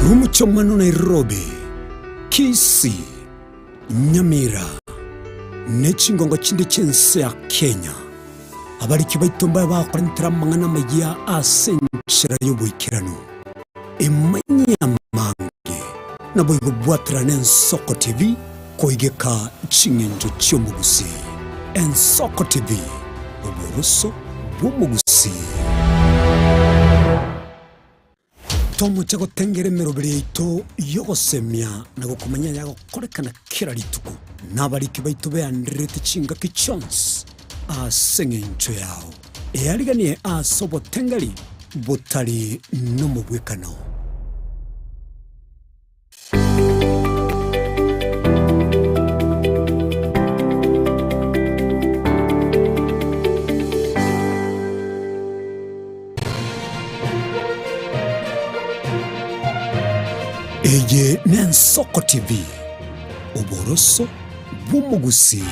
Rumuchomano Nairobi, Kisii, Nyamira, Nechingongo chindi Chinsa ya Kenya. Abariki baitomba bakorantira mangana magia asenchira y'ubwikirano. Imanya mange naboigo bwatira n'Ensoko TV koigeka chingenjo cy'omugusi. Ensoko TV uburuso bw'umugusi. Tomu chago tengere merobere ito yogosemya na gukumanya yago korekana kira rituko nabariki baitu be andrete chinga kichons asengencho yao eariganie asobo tengari botari no mubwekano. Eye n'Ensoko TV uboroso bw'umugusi.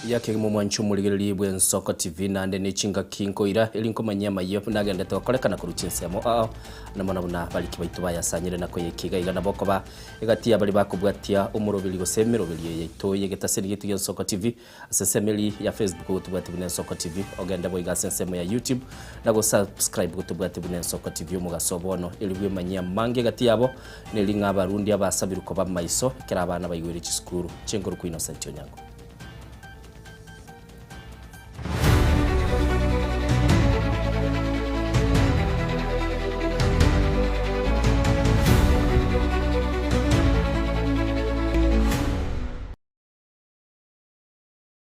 Yake mumwanchu muligeli bwe Ensoko TV nande nechinga kinko ira elinko manyama yepu nagenda tokolekana ku Chinsa mo na mona buna baliki baitu bayasanyire nako yekiga igana bokoba egati abali bakubwatia umurobili gosemero bili yeto yegetaseri gitu Ensoko TV asesemeli ya Facebook tubwati bune Ensoko TV ogenda boiga sensemo ya YouTube nago subscribe gutubwati bune Ensoko TV mugasobono elibwe manyama mange gati yabo nelinga abarundi abasabiruko bamaiso kera abana bayigwere chiskuru chengoro ku Innocent Onyango.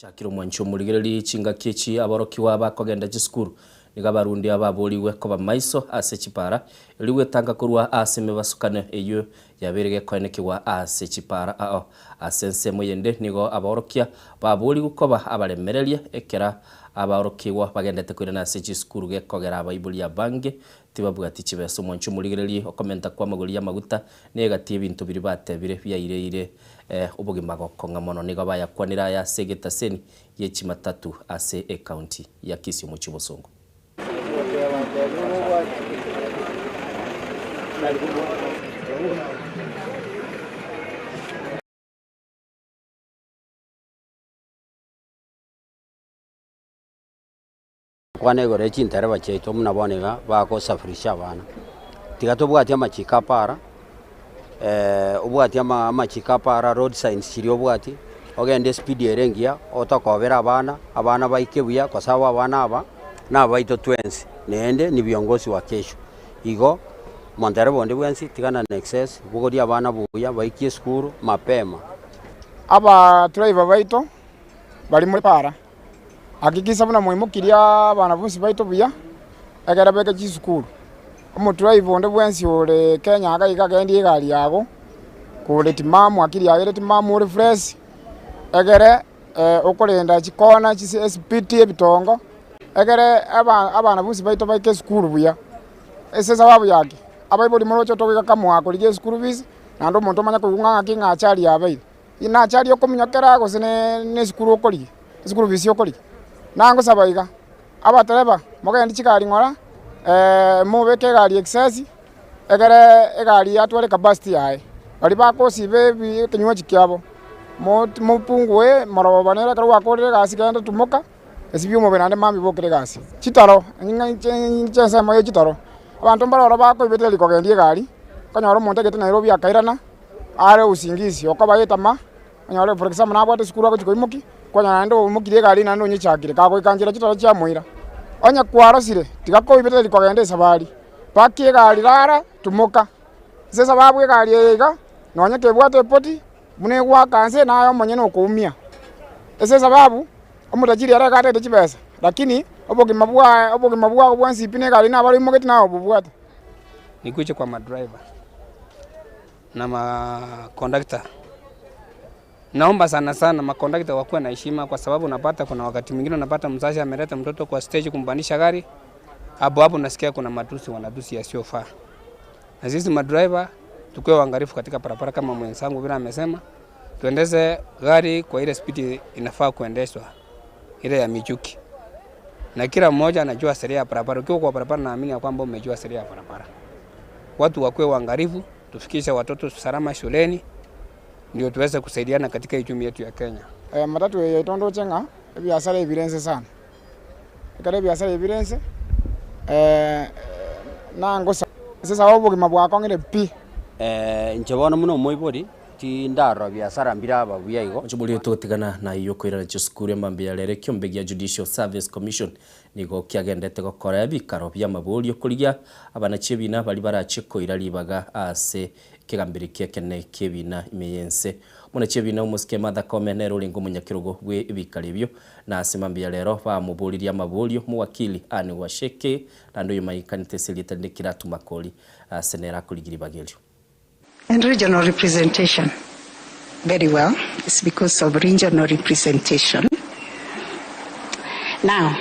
Chakiro mwancho muligeli chinga kechi aboroki waba kogenda chiskuru niga barundi ababoliwe ko bamaiso ase chipara eliwe tanga kurwa aseme basukane eyo yaberege konekiwa ase chipara asensemo yende nigo aborokia baboli gukoba abalemerelie ekera aborokiwa bagendete kwirana ase chiskuru gekogera abayibuli ya bange tibabwati chibeso mwancho muligeli okomenta kwa magoli ya maguta negati ebintu biri batebire byayireire ubugima gokonga mono nigo bayakwanira ya segetaseni yechimatatu ase county ya Kisii mu Chibosongo. Kwane gore chintare bacheito munabonega bako safirisha abana tigatobwatia machika para ubwatia machika para road signs chiri obwati ogende speed erengia otokobera abana baikebuya kwa sababu abana aba na baito twensi nende ni viongozi wa kesho igo Montero bonde bwensi tigana na excess bugodi abana buya baikie skuru mapema aba driver baito bali muri para hakikisha buna muhimukiria abana bonsi baito buya egera beke chiskuru omu driver bonde bwensi ole Kenya agaika gendi egali yago kule timamu akiri yagere timamu uri fresh egere okolenda chikona chisi SPT ebitongo egere abana bonsi baito baike skuru buya ese sababu yake abayiboli morocho togeka kamwako lige skuru bizi nando muntu manya kugunganga kinga achali yabayi ina achali okomunyokera go sene ne skuru okoli skuru bizi okoli nango sabayiga abatereba mogende chikali ngora mubeke gali excess egere egali atwale capacity yae bali bakosi bebi kinywa chikyabo mupungwe morobo banera karo akorere gasi kenda tumoka esibyumo benande mami bokere gasi chitaro Chinsa moyo chitaro abantu mbarora bako ibeteli kogendie gali kanyoro monte gete Nairobi akairana are usingizi okabayetama kanyoro for example nabwate skuru ako chikoimuki kwanya ndo umukire gali nando nyichakire kako ikanjira chitaro cha muira onya kwarosire tigako ibeteli kogende sabari paki gali rara tumoka sesa babwe gali ega nonya kebwate poti mune kwa kanse nayo monyene okumia ese sababu omutajiri ara kate chibesa lakini obogima bwa bwansi pine gali na bali mogeti na obubwata nikuche kwa madriver na ma conductor Naomba sana makondakta wakuwe na heshima, kwa sababu unapata kuna wakati mwingine unapata mzazi ameleta mtoto kwa stage kumpanisha gari, hapo nasikia kuna matusi wanatusi yasiyofaa. Na sisi madriver tukiwa waangalifu katika barabara kama mwenzangu vile amesema, tuendeze gari kwa ile speed inafaa kuendeshwa, ile ya michuki. Na kila mmoja anajua sheria ya barabara. Ukiwa kwa barabara naamini kwamba umejua sheria ya barabara. Watu wakuwe waangalifu, tufikishe watoto salama shuleni ndio tuweze kusaidiana katika uchumi yetu ya Kenya. Matatu ya Tondo Chenga biashara evidence sana. Ikare biashara evidence na ngosa sasa wabo kimabwa kongere pi nchebona muno moibori ti ndaro biashara mbiraba buyaigo Mchubuli tutigana na iyo kwira cukuru mbambia rere kyombegia Judicial Service Commission nigo kyagendete gukora bikaro bya mabulio kurigia abana chebina bali barachiko iralibaga ase kigambiri kekene kebina imeyense muna chebina umuske Martha Koome rulingo munyakirugo bwe ibikaribyo na asimambia rero ba mubuliria mabulio muwakili ani washeke nando yumayikanite silitandikira tumakoli senera kuligiribagelyo. And regional representation, very well. It's because of regional representation. Now,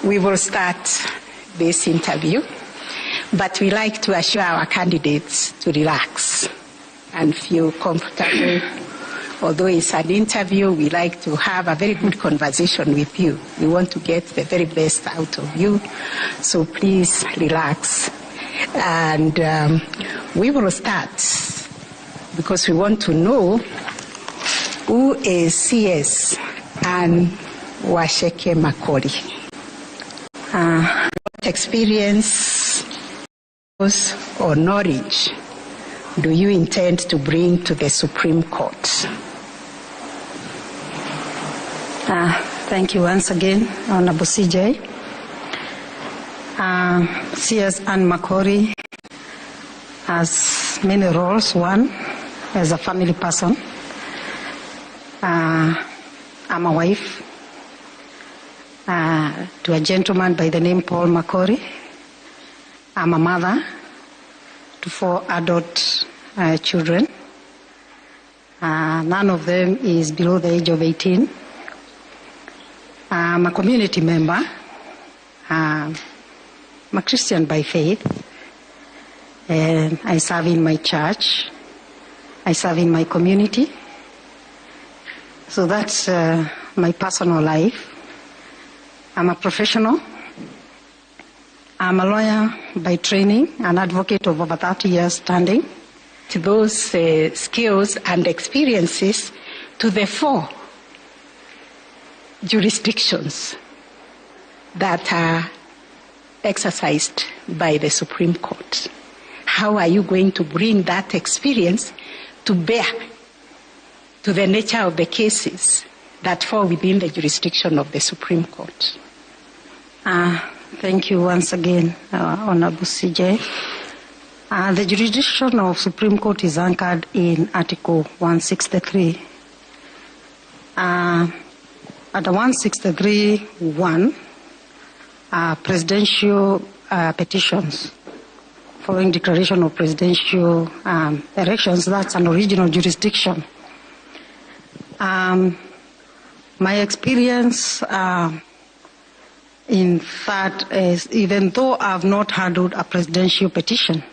we will start this interview, but we like to assure our candidates to relax and feel comfortable. Although it's an interview, we like to have a very good conversation with you. We want to get the very best out of you, so please relax. And we will start because we want to know who is CS and Washeke Makori. What experience or knowledge do you intend to bring to the Supreme Court? Thank you once again, Honorable CJ. CS Ann Makori has many roles. One, as a family person. I'm a wife to a gentleman by the name Paul Makori. I'm a mother to 4 adult children. None of them is below the age of 18. I'm a community member. I'm a Christian by faith, and I serve in my church. I serve in my community. So that's my personal life. I'm a professional. I'm a lawyer by training, an advocate of over 30 years standing. To those skills and experiences to the 4 jurisdictions that are exercised by the Supreme Court. How are you going to bring that experience to bear to the nature of the cases that fall within the jurisdiction of the Supreme Court? Thank you once again, Honorable CJ. The jurisdiction of Supreme Court is anchored in Article 163. Under 163(1), presidential petitions following declaration of presidential elections, that's an original jurisdiction. My experience in that is, even though I've not handled a presidential petition,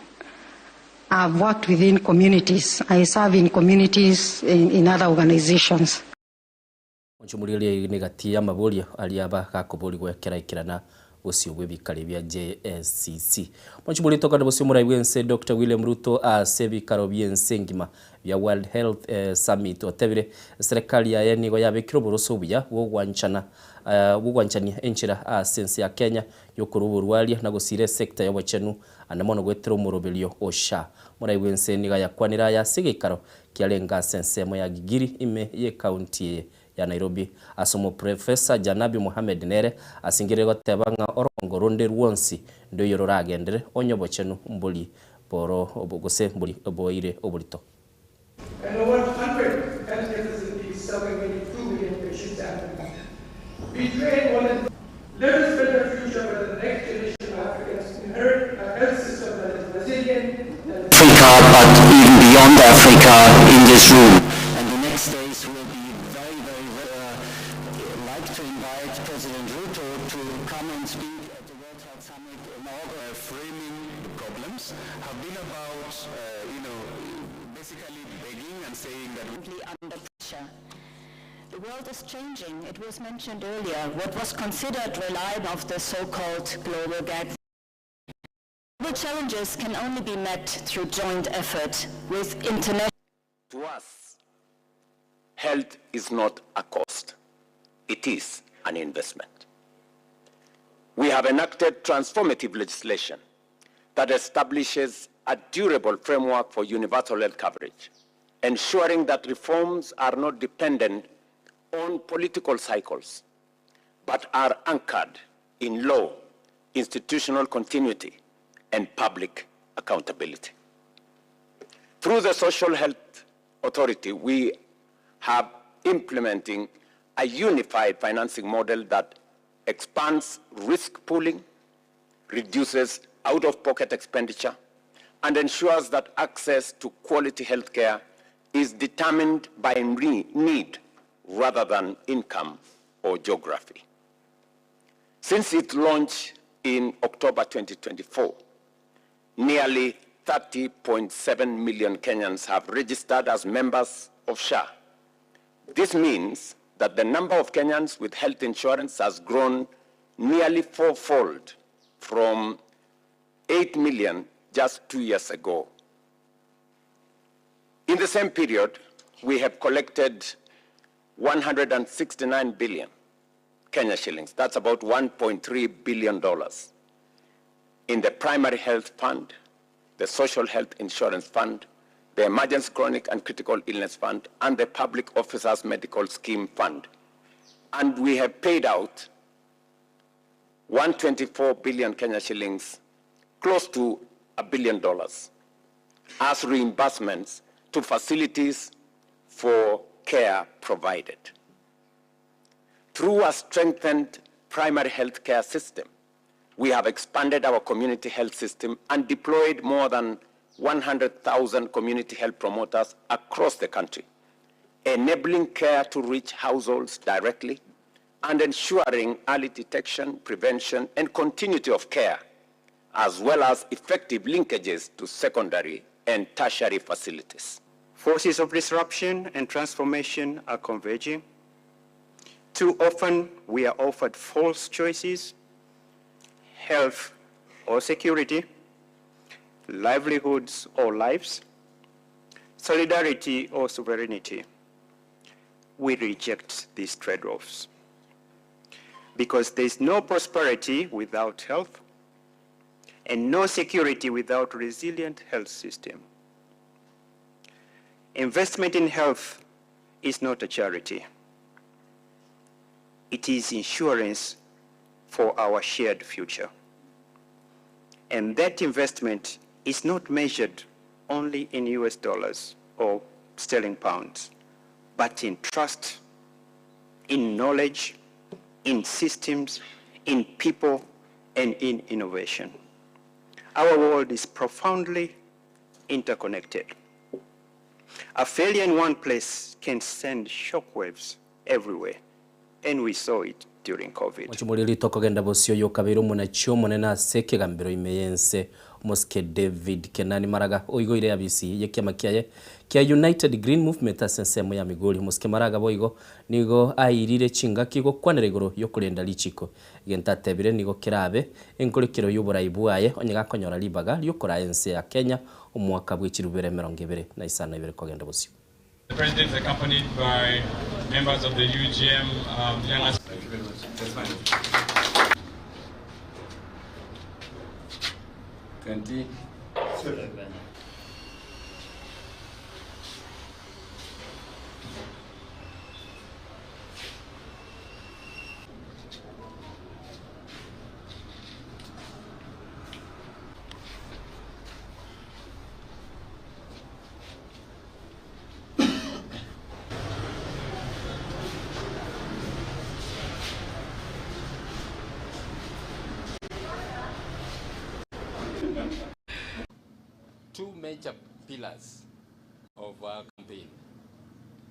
I've worked within communities. I serve in communities in other organizations. Mchumurilia negatia mabolia aliaba kakoboli gwekera ikirana ucio bwebikare bya JSCC. Mchumuri toka ndabosio muraiwense Dr. William Ruto asebi karobyense ngima bya World Health Summit otebire serikali ya yenigo yabekiro boroso buya wogwanchania enchira sense ya Kenya yokuruburwalia na gusire sector y'obachenu anamono gwetero murobelio osha muraiwense niga yakwanira ya sigikaro kialenga sense mo ya Gigiri ime ye county ya Nairobi. Asomo Professor Janabi Mohamed Nere asingire gotebanga orongo ronde ruonsi ndo yorora agendere onyobochenu mbuli boro obogose mbuli oboire oburito. And over 100 health facilities serving nearly 2 million patients annually. We train more than let us build a future where the next generation of Africans inherit a health system that is resilient. Africa, but even beyond Africa in this room. And the next days will be very, very like to invite President Ruto to come and speak at the World Health Summit. framing the problems have been about, basically begging and saying that under pressure. The world is changing. It was mentioned earlier. What was considered reliable of the so-called global gag. Global challenges can only be met through joint effort with international. To us, health is not a cost. It is an investment. We have enacted transformative legislation that establishes a durable framework for universal health coverage, ensuring that reforms are not dependent on political cycles, but are anchored in law, institutional continuity, and public accountability. Through the Social Health Authority, we have implementing a unified financing model that expands risk pooling, reduces out-of-pocket expenditure, and ensures that access to quality health care is determined by need rather than income or geography. Since its launch in October 2024, nearly 30.7 million Kenyans have registered as members of SHA. This means that the number of Kenyans with health insurance has grown nearly fourfold from 8 million just 2 years ago. In the same period, we have collected 169 billion Kenya shillings. That's about $1.3 billion in the Primary Health Fund, the Social Health Insurance Fund, the Emergency Chronic and Critical Illness Fund, and the Public Officers Medical Scheme Fund. And we have paid out 124 billion Kenya shillings, close to $1 billion, as reimbursements to facilities for care provided. Through a strengthened primary health care system, we have expanded our community health system and deployed more than 100,000 community health promoters across the country, enabling care to reach households directly and ensuring early detection, prevention, and continuity of care, as well as effective linkages to secondary and tertiary facilities. Forces of disruption and transformation are converging. Too often, we are offered false choices: health or security, livelihoods or lives, solidarity or sovereignty. We reject these trade-offs because there is no prosperity without health and no security without a resilient health system. Investment in health is not a charity. It is insurance for our shared future. And that investment is not measured only in US dollars or sterling pounds, but in trust, in knowledge, in systems, in people, and in innovation. Our world is profoundly interconnected. A failure in one place can send shockwaves everywhere, and we saw it during COVID. Muchimuliri tokogenda bosio yokabiru munachio monena ase kigambiro imeyense Moske David Kenani Maraga oigo ile abisi yekiama kiaye kia United Green Movement asensemo ya Migori Moske Maraga boigo nigo airire chingaki go kwanere igoro yokurenda lichiko gentatebire nigo kirabe enkorekero y'uburayibu aye onyega konyora libaga lyokora ense ya Kenya omwaka bw'ikirubere 2020 na Isano Ibere kogenda bosio. The President is accompanied by members of the UGM young. Thank you very much. That's fine. 27. Two major pillars of our campaign.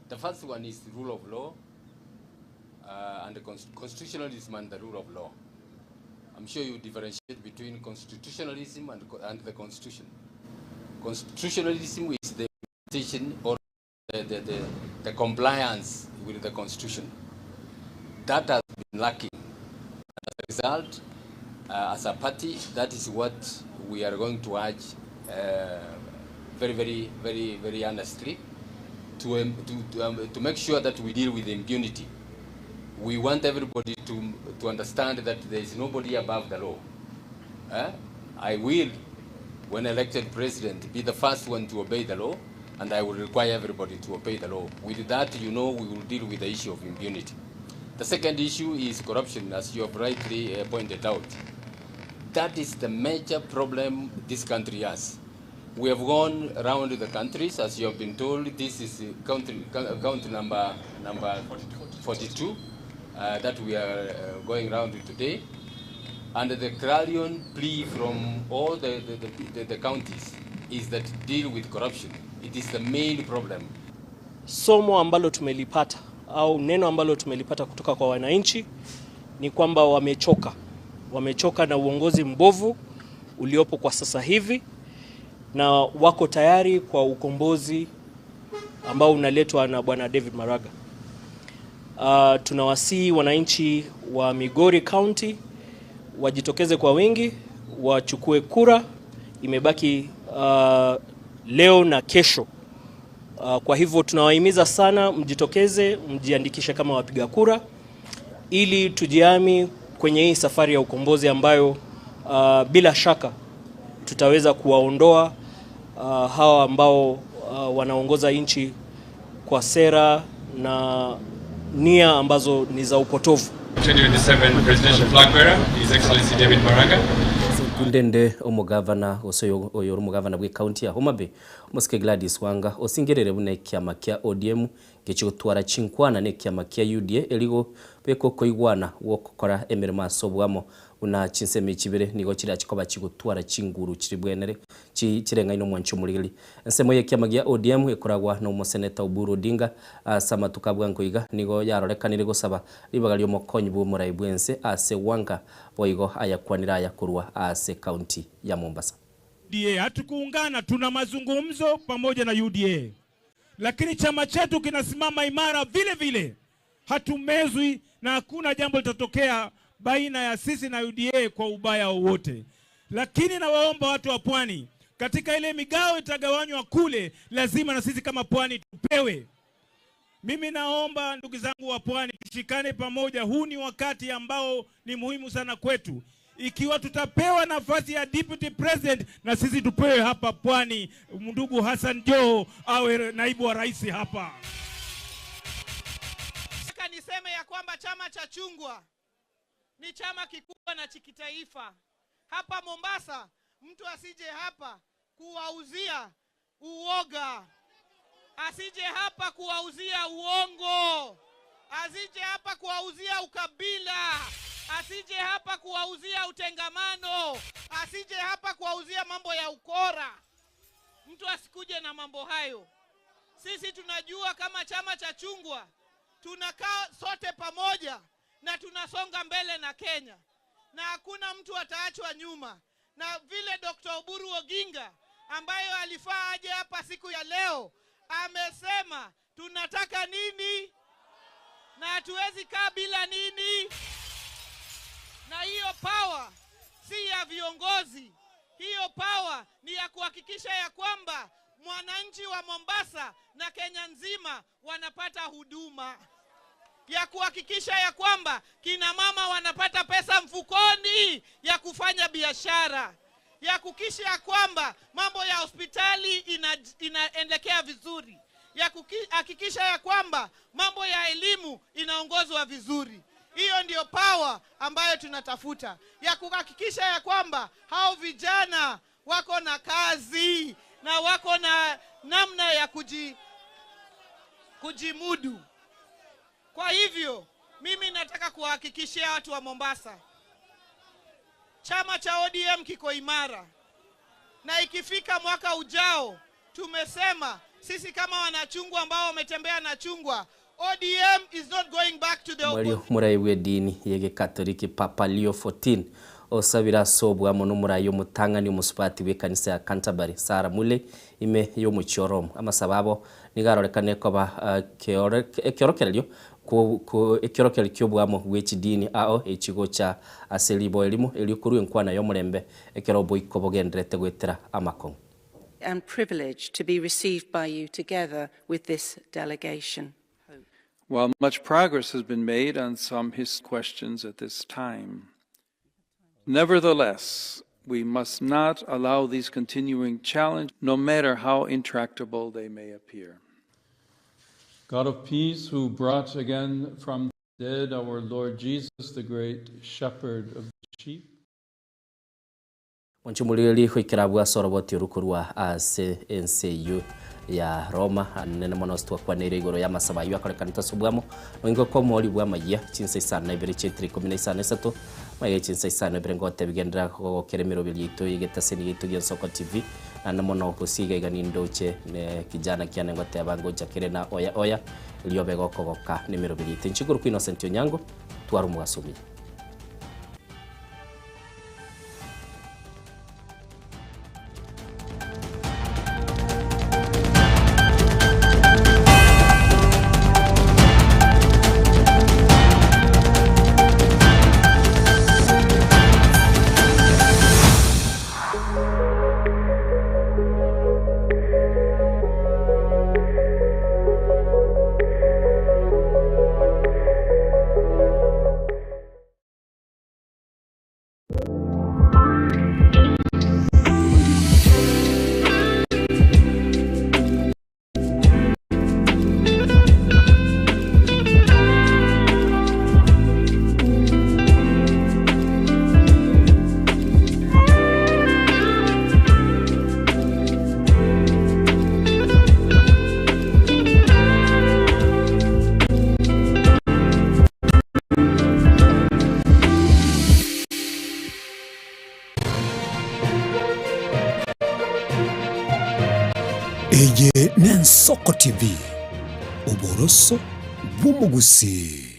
The first one is the rule of law and the constitutionalism and the rule of law. I'm sure you differentiate between constitutionalism and the constitution. Constitutionalism is the implementation or the compliance with the constitution. That has been lacking. And as a result, as a party, that is what we are going to urge very honestly to make sure that we deal with impunity. We want everybody to understand that there is nobody above the law. I will, when elected president, be the first one to obey the law, and I will require everybody to obey the law. With that, we will deal with the issue of impunity. The second issue is corruption, as you have rightly pointed out. That is the major problem this country has. We have gone around the countries, as you have been told. This is country number 42 that we are going around today. And the clarion plea from all the counties is that deal with corruption. It is the main problem. Somo ambalo tumelipata au neno ambalo tumelipata kutoka kwa wananchi ni kwamba wamechoka na uongozi mbovu uliopo kwa sasa hivi, na wako tayari kwa ukombozi ambao unaletwa na Bwana David Maraga. Tunawasihi wananchi wa Migori County wajitokeze kwa wingi, wachukue kura. Imebaki leo na kesho. Kwa hivyo tunawahimiza sana mjitokeze, mjiandikishe kama wapiga kura ili tujiami kwenye hii safari ya ukombozi ambayo bila shaka tutaweza kuwaondoa hawa ambao wanaongoza nchi kwa sera na nia ambazo ni za upotovu. 2027 presidential flag bearer, His Excellency David Maraga. Kundende omugavana oyo omugavana bwe county ya Homa Bay Musike Gladys Wanga osingerere bune kiama kya ODM gicigutwara chinkwana ne kiama kya UDA eligo beko koigwana wokukora emirimo asobwamo una Chinsa Ibere nigo kira kikoba kigutwara chinguru kiri bwenere kirenga ino mwancho murigili ensemo ye kiama gya ODM ekoragwa no museneta Oburu Odinga sama tukabwankoiga nigo yarorekanire gusaba libaga lyo mokonyi bu murai bwense ase Wanga boigo ayakwanira ayakurwa ase county ya Mombasa. UDA hatukuungana, tuna mazungumzo pamoja na UDA, lakini chama chetu kinasimama imara vile vile, hatumezwi na hakuna jambo litatokea baina ya sisi na UDA kwa ubaya wowote. Lakini nawaomba watu wa Pwani, katika ile migao itagawanywa kule, lazima na sisi kama Pwani tupewe. Mimi naomba ndugu zangu wa Pwani tushikane pamoja. Huu ni wakati ambao ni muhimu sana kwetu. Ikiwa tutapewa nafasi ya deputy president, na sisi tupewe hapa Pwani ndugu Hassan Joho awe naibu wa rais hapa. Nataka niseme ya kwamba chama cha chungwa ni chama kikubwa na chikitaifa. Hapa Mombasa mtu asije hapa kuwauzia uoga, asije hapa kuwauzia uongo, asije hapa kuwauzia ukabila, asije hapa kuwauzia utengamano, asije hapa kuwauzia mambo ya ukora. Mtu asikuje na mambo hayo. Sisi tunajua kama chama cha chungwa tunakaa sote pamoja na tunasonga mbele na Kenya, na hakuna mtu ataachwa nyuma. Na vile Dr. Oburu Oginga ambayo alifaa aje hapa siku ya leo amesema tunataka nini na hatuwezi kaa bila nini. Na hiyo power si ya viongozi, hiyo power ni ya kuhakikisha ya kwamba mwananchi wa Mombasa na Kenya nzima wanapata huduma, ya kuhakikisha ya kwamba kina mama wanapata pesa mfukoni ya kufanya biashara, ya kuhakikisha ya kwamba mambo ya hospitali inaendelea vizuri, ya kuhakikisha ya kwamba mambo ya elimu inaongozwa vizuri. Hiyo ndio power ambayo tunatafuta, ya kuhakikisha ya kwamba hao vijana wako na kazi na wako na namna ya kujimudu. Kwa hivyo mimi nataka kuhakikishia watu wa Mombasa, chama cha ODM kiko imara, na ikifika mwaka ujao tumesema sisi kama wanachungwa ambao wametembea na chungwa, ODM is not going back to the Mwelio murai wedini yege Katoliki Papa Leo 14 osabira sobwa munumura yo mutangani umusupati w'ekanisa ya Canterbury Sara Mule ime yo muchoromo amasababo nigarorekane ko ba ekorokerelyo ku ekorokerelyo kyobwamo w'ekidini ao ekigo cha aselibo elimu elikuru enkwana yo mulembe ekerobo ikobogendrete gwetera amakongo. And privileged to be received by you together with this delegation. While much progress has been made on some his questions at this time, nevertheless, we must not allow these continuing challenges, no matter how intractable they may appear. God of peace, who brought again from the dead our Lord Jesus, the great shepherd of the sheep, Onchumulili huikirabwa soroboti rukurwa ase NCU ya Roma nene monostu kwa nere igoro ya masaba yu akore kanita subwamo wingo kwa mwoli bwa Amayia Chinsa Isano na Ibere chetri 13 maye Chinsa Isano Ibere ngote bigendera ko keremiro bilito yigeta seni yitu gya Soko TV na mono kusiga igani ndoche ne kijana kiane ngote abango jakire na oya liyobe gokogoka nimero bilito nchikuru ku Innocent Onyango twaru mugasumi. Eye Soko TV, uboroso bw'umugusi.